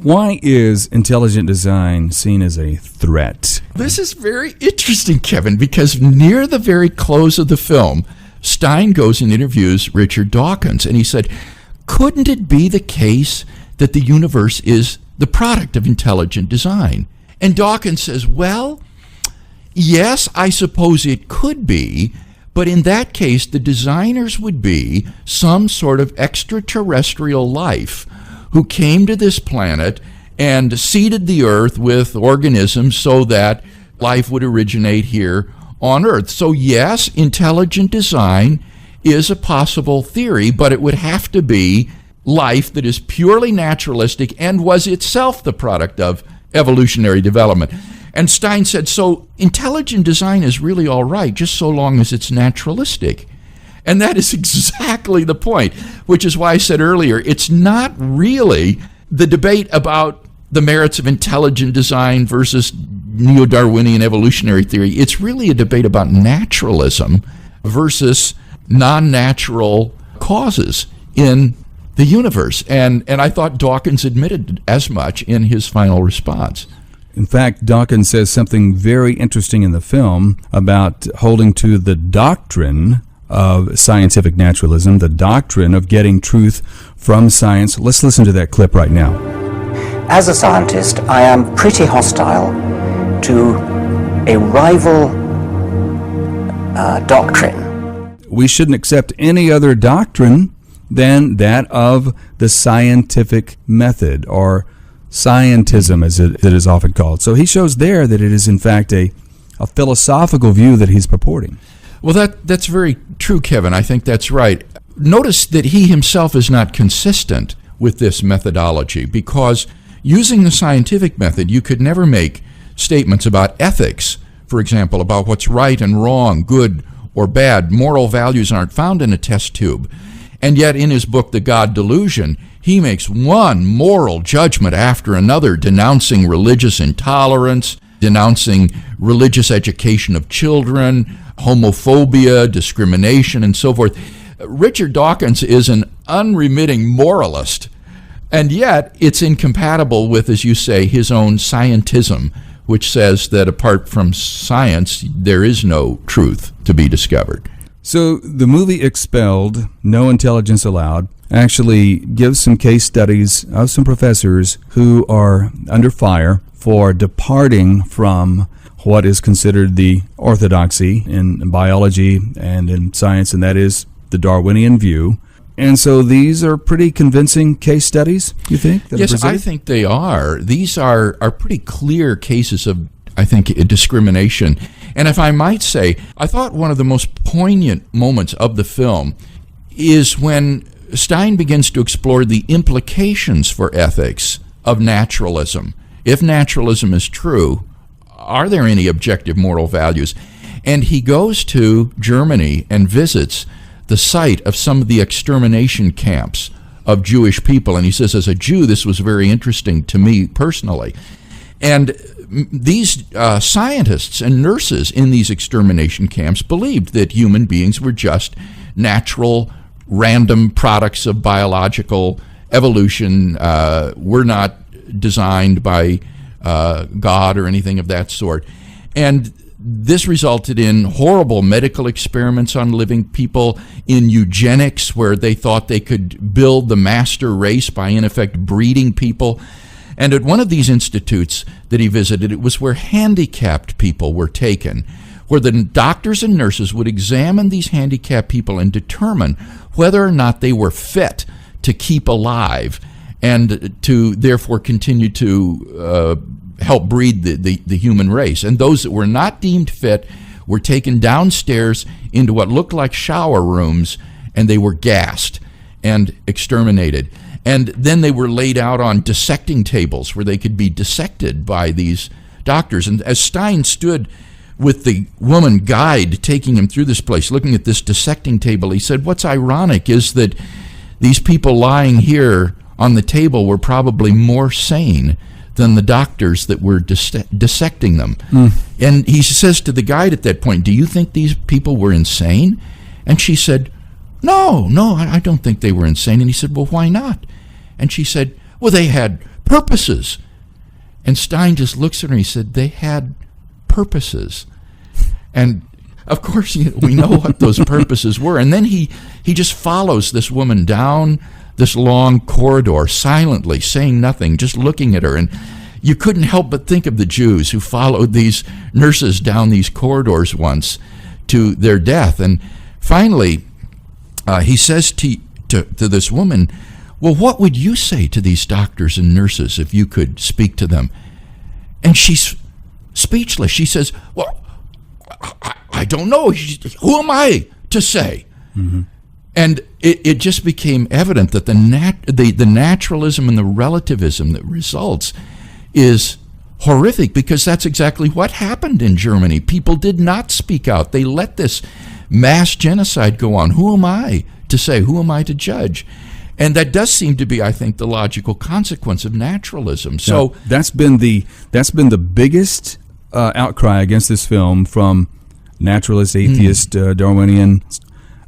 Why is intelligent design seen as a threat? This is very interesting, Kevin, because near the very close of the film, Stein goes and interviews Richard Dawkins, and he said, couldn't it be the case that the universe is the product of intelligent design? And Dawkins says, well, yes, I suppose it could be, but in that case, the designers would be some sort of extraterrestrial life who came to this planet and seeded the earth with organisms so that life would originate here on Earth. So yes, intelligent design is a possible theory, but it would have to be life that is purely naturalistic and was itself the product of evolutionary development. And Stein said, so intelligent design is really all right, just so long as it's naturalistic. And that is exactly the point, which is why I said earlier, it's not really the debate about the merits of intelligent design versus neo-Darwinian evolutionary theory. It's really a debate about naturalism versus non-natural causes in the universe. And I thought Dawkins admitted as much in his final response. In fact, Dawkins says something very interesting in the film about holding to the doctrine of scientific naturalism, the doctrine of getting truth from science. Let's listen to that clip right now. As a scientist, I am pretty hostile to a rival doctrine. We shouldn't accept any other doctrine than that of the scientific method, or scientism as it is often called. So he shows there that it is in fact a philosophical view that he's purporting. Well, that's very true, Kevin. I think that's right. Notice that he himself is not consistent with this methodology, because using the scientific method, you could never make statements about ethics, for example, about what's right and wrong, good or bad. Moral values aren't found in a test tube. And yet in his book, The God Delusion, he makes one moral judgment after another, denouncing religious intolerance, denouncing religious education of children, homophobia, discrimination, and so forth. Richard Dawkins is an unremitting moralist, and yet it's incompatible with, as you say, his own scientism, which says that apart from science, there is no truth to be discovered. So the movie Expelled, No Intelligence Allowed, actually gives some case studies of some professors who are under fire for departing from what is considered the orthodoxy in biology and in science, and that is the Darwinian view. And so these are pretty convincing case studies, you think? Yes, I think they are. These are pretty clear cases of, I think, discrimination. And if I might say, I thought one of the most poignant moments of the film is when Stein begins to explore the implications for ethics of naturalism. If naturalism is true, are there any objective moral values? And he goes to Germany and visits the site of some of the extermination camps of Jewish people. And he says, as a Jew, this was very interesting to me personally. And these scientists and nurses in these extermination camps believed that human beings were just natural, random products of biological evolution, were not designed by God or anything of that sort. And this resulted in horrible medical experiments on living people, in eugenics, where they thought they could build the master race by, in effect, breeding people. And at one of these institutes that he visited, it was where handicapped people were taken, where the doctors and nurses would examine these handicapped people and determine whether or not they were fit to keep alive and to therefore continue to help breed the human race. And those that were not deemed fit were taken downstairs into what looked like shower rooms, and they were gassed and exterminated. And then they were laid out on dissecting tables where they could be dissected by these doctors. And as Stein stood with the woman guide taking him through this place, looking at this dissecting table, he said, what's ironic is that these people lying here on the table were probably more sane than the doctors that were dissecting them. And he says to the guide at that point, do you think these people were insane? And she said, no, I don't think they were insane. And he said, well, why not? And she said, well, they had purposes. And Stein just looks at her and he said, they had purposes. And of course, we know what those purposes were. And then he just follows this woman down this long corridor, silently, saying nothing, just looking at her. And you couldn't help but think of the Jews who followed these nurses down these corridors once to their death. And finally, he says to this woman, well, what would you say to these doctors and nurses if you could speak to them? And she's speechless. She says, well, I don't know. Who am I to say? Mm-hmm. And it just became evident that the naturalism and the relativism that results is horrific, because that's exactly what happened in Germany. People did not speak out. They let this mass genocide go on. Who am I to say? Who am I to judge? And that does seem to be, I think, the logical consequence of naturalism. So now, that's been the biggest outcry against this film from naturalist, atheist, Darwinian,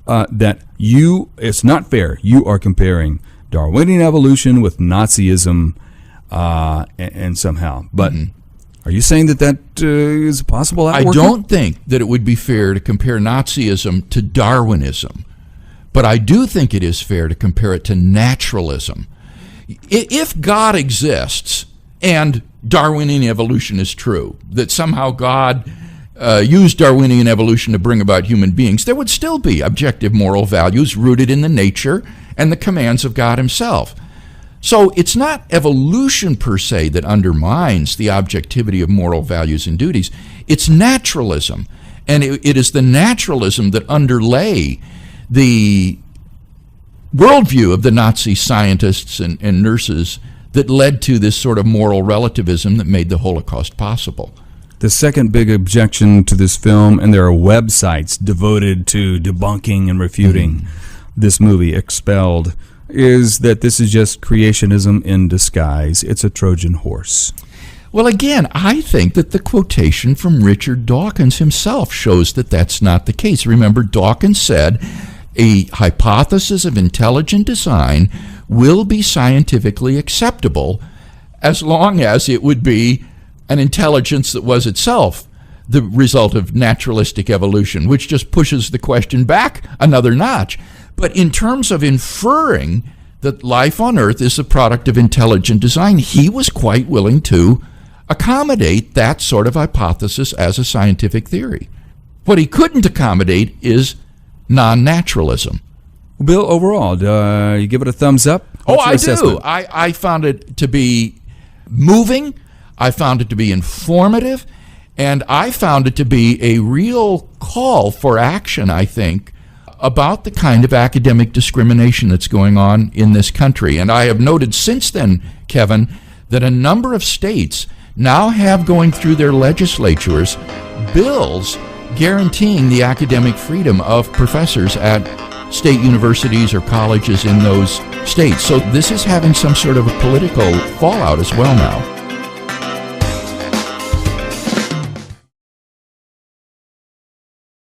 that it's not fair. You are comparing Darwinian evolution with Nazism, and somehow. But are you saying that is possible? I don't think that it would be fair to compare Nazism to Darwinism. But I do think it is fair to compare it to naturalism. If God exists and Darwinian evolution is true, that somehow God used Darwinian evolution to bring about human beings, there would still be objective moral values rooted in the nature and the commands of God himself. So it's not evolution per se that undermines the objectivity of moral values and duties. It's naturalism. And it is the naturalism that underlay the worldview of the Nazi scientists and nurses that led to this sort of moral relativism that made the Holocaust possible. The second big objection to this film, and there are websites devoted to debunking and refuting this movie, Expelled, is that this is just creationism in disguise. It's a Trojan horse. Well, again, I think that the quotation from Richard Dawkins himself shows that that's not the case. Remember, Dawkins said, a hypothesis of intelligent design will be scientifically acceptable as long as it would be an intelligence that was itself the result of naturalistic evolution, which just pushes the question back another notch. But in terms of inferring that life on Earth is the product of intelligent design, he was quite willing to accommodate that sort of hypothesis as a scientific theory. What he couldn't accommodate is non-naturalism. Bill, overall, you give it a thumbs up? What's your assessment? I found it to be moving. I found it to be informative. And I found it to be a real call for action, I think, about the kind of academic discrimination that's going on in this country. And I have noted since then, Kevin, that a number of states now have going through their legislatures bills guaranteeing the academic freedom of professors at state universities or colleges in those states. So this is having some sort of a political fallout as well now.